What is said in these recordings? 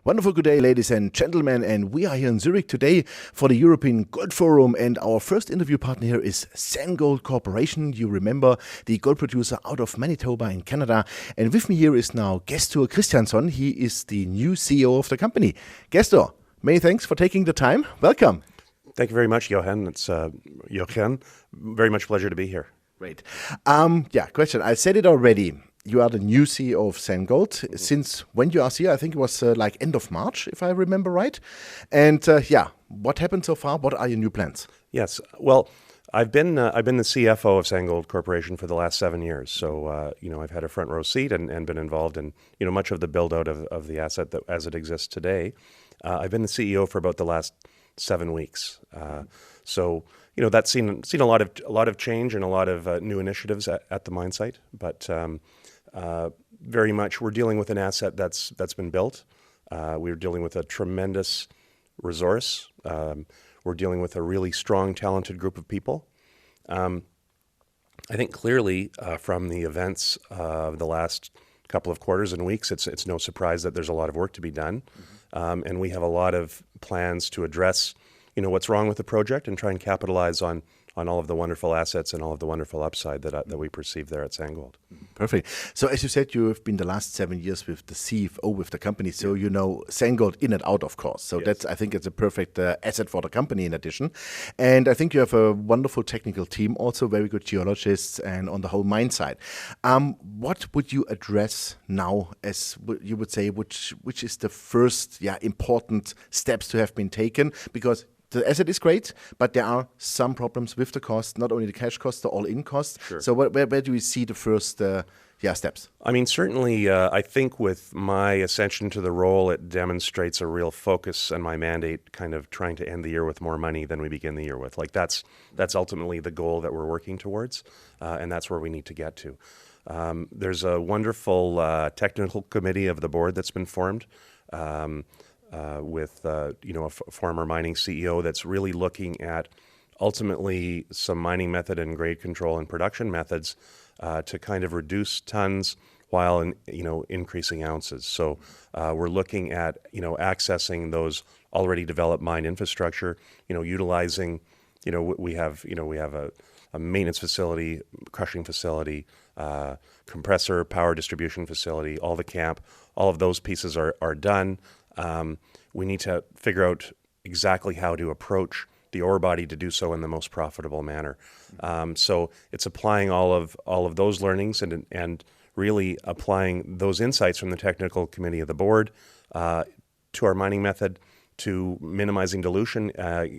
Wonderful good day, ladies and gentlemen, and we are here in Zurich today for the European Gold Forum, and our first interview partner here is SanGold Corporation. You remember the gold producer out of Manitoba in Canada, and with me here is now Gestur Kristjansson. He is the new CEO of the company. Gestur, many thanks for taking the time. Welcome. Thank you very much, Johan. It's Jochen. Very much pleasure to be here. Great. Question. I said it already. You are the new CEO of SanGold. Since when you are here? I think it was like end of March, if I remember right. And what happened so far? What are your new plans? Yes. Well, I've been the CFO of SanGold Corporation for the last 7 years. So I've had a front row seat and been involved in much of the build out of the asset that, as it exists today. I've been the CEO for about the last 7 weeks. That's seen a lot of change and a lot of new initiatives at the mine site, but. Very much, we're dealing with an asset that's been built. We're dealing with a tremendous resource. We're dealing with a really strong, talented group of people. I think clearly from the events of the last couple of quarters and weeks, it's no surprise that there's a lot of work to be done, and we have a lot of plans to address, what's wrong with the project and try and capitalize on all of the wonderful assets and all of the wonderful upside that we perceive there at SanGold. Perfect. So as you said, you have been the last 7 years with the CFO with the company, so you know SanGold in and out, of course. So yes. I think it's a perfect asset for the company in addition. And I think you have a wonderful technical team, also very good geologists and on the whole mine side. What would you address now as you would say, which is the first important steps to have been taken? Because the asset is great, but there are some problems with the cost, not only the cash cost, the all-in cost. Sure. So where do we see the first steps? I mean, certainly, I think with my ascension to the role, it demonstrates a real focus and my mandate kind of trying to end the year with more money than we begin the year with. Like that's ultimately the goal that we're working towards, and that's where we need to get to. There's a wonderful technical committee of the board that's been formed. With a former mining CEO that's really looking at ultimately some mining method and grade control and production methods to kind of reduce tons while increasing ounces. So we're looking at accessing those already developed mine infrastructure. Utilizing we have a maintenance facility, crushing facility, compressor, power distribution facility, all the camp. All of those pieces are done. We need to figure out exactly how to approach the ore body to do so in the most profitable manner. So it's applying all of those learnings and really applying those insights from the technical committee of the board to our mining method, to minimizing dilution,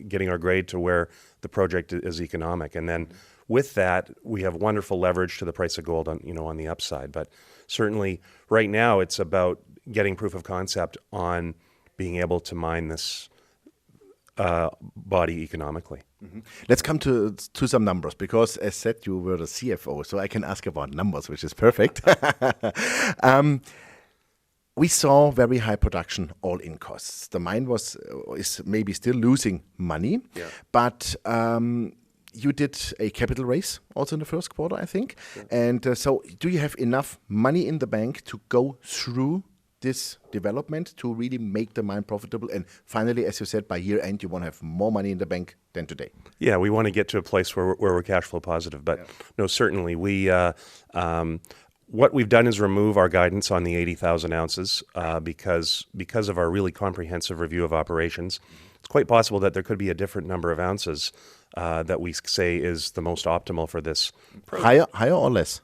getting our grade to where the project is economic. And then with that, we have wonderful leverage to the price of gold on the upside. But certainly right now it's about getting proof of concept on being able to mine this body economically. Mm-hmm. Let's come to some numbers, because as said, you were the CFO, so I can ask about numbers, which is perfect. We saw very high production all-in costs. The mine is maybe still losing money, but you did a capital raise also in the first quarter, I think. Yeah. And so do you have enough money in the bank to go through this development to really make the mine profitable? And finally, as you said, by year end, you want to have more money in the bank than today. Yeah, we want to get to a place where we're cash flow positive. But no, certainly we what we've done is remove our guidance on the 80,000 ounces because of our really comprehensive review of operations. It's quite possible that there could be a different number of ounces that we say is the most optimal for this project. Higher or less?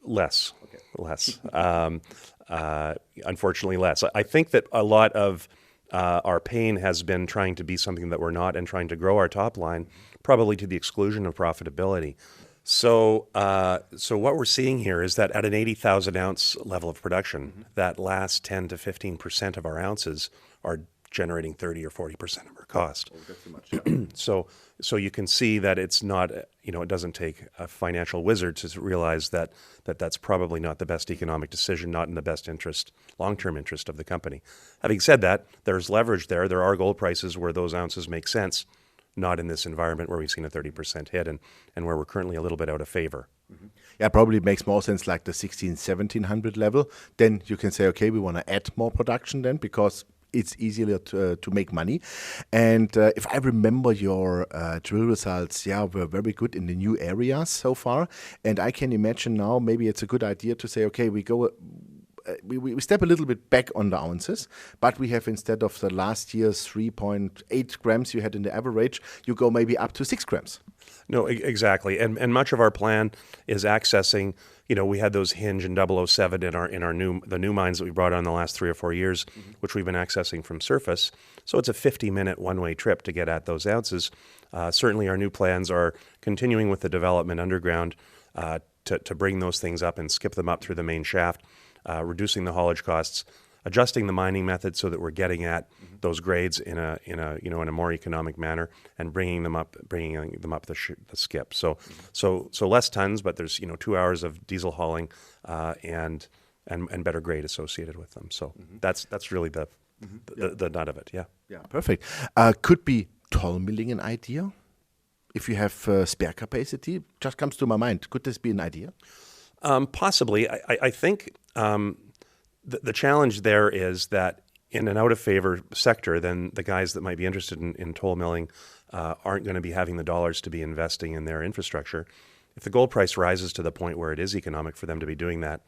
Less. Okay. Less. Unfortunately, less. I think that a lot of our pain has been trying to be something that we're not and trying to grow our top line, probably to the exclusion of profitability. So what we're seeing here is that at an 80,000 ounce level of production, that last 10 to 15% of our ounces are generating 30 or 40% of our cost. Oh, that's too much, yeah. So you can see that it's not, it doesn't take a financial wizard to realize that that's probably not the best economic decision, not in the best interest, long-term interest of the company. Having said that, there's leverage there. There are gold prices where those ounces make sense, not in this environment where we've seen a 30% hit and where we're currently a little bit out of favor. Mm-hmm. Yeah, probably makes more sense like the 1600, 1700 level. Then you can say, okay, we want to add more production then because it's easier to make money. And if I remember your drill results, were very good in the new areas so far. And I can imagine now maybe it's a good idea to say, okay, we go. We step a little bit back on the ounces, but we have, instead of the last year's 3.8 grams you had in the average, you go maybe up to 6 grams. No, exactly. And much of our plan is accessing, we had those Hinge and 007 in our new mines that we brought on the last 3 or 4 years, which we've been accessing from surface. So it's a 50-minute one-way trip to get at those ounces. Certainly our new plans are continuing with the development underground to bring those things up and skip them up through the main shaft, reducing the haulage costs, adjusting the mining method so that we're getting at those grades in a more economic manner, and bringing them up the skip. So less tons, but there's 2 hours of diesel hauling and better grade associated with them. So that's really the nut of it. Yeah. Yeah. Perfect. Could be toll milling an idea? If you have spare capacity, just comes to my mind. Could this be an idea? Possibly. I think the challenge there is that in an out-of-favor sector, then the guys that might be interested in toll milling aren't going to be having the dollars to be investing in their infrastructure. If the gold price rises to the point where it is economic for them to be doing that,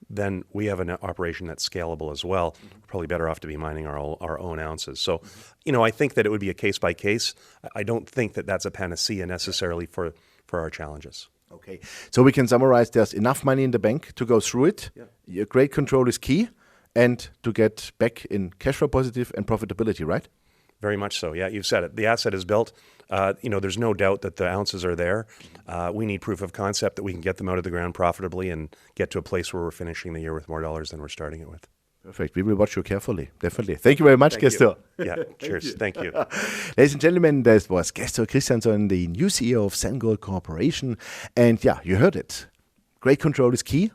then we have an operation that's scalable as well. We're probably better off to be mining our own ounces. So, I think that it would be a case-by-case. I don't think that that's a panacea necessarily for our challenges. Okay, so we can summarize: there's enough money in the bank to go through it. Yeah. Your grade control is key, and to get back in cash flow positive and profitability, right? Very much so. Yeah, you've said it. The asset is built. There's no doubt that the ounces are there. We need proof of concept that we can get them out of the ground profitably and get to a place where we're finishing the year with more dollars than we're starting it with. Perfect. We will watch you carefully. Definitely. Thank you very much, Gestur. Yeah, cheers. Thank you. Ladies and gentlemen, that was Gestur Kristjansson, the new CEO of SanGold Corporation. And you heard it. Grade control is key.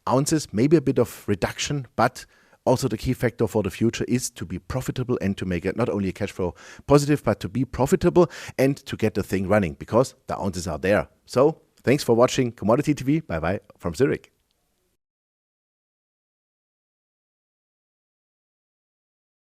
Ounces, maybe a bit of reduction, but also the key factor for the future is to be profitable and to make it not only cash flow positive, but to be profitable and to get the thing running, because the ounces are there. So thanks for watching Commodity TV. Bye-bye from Zurich.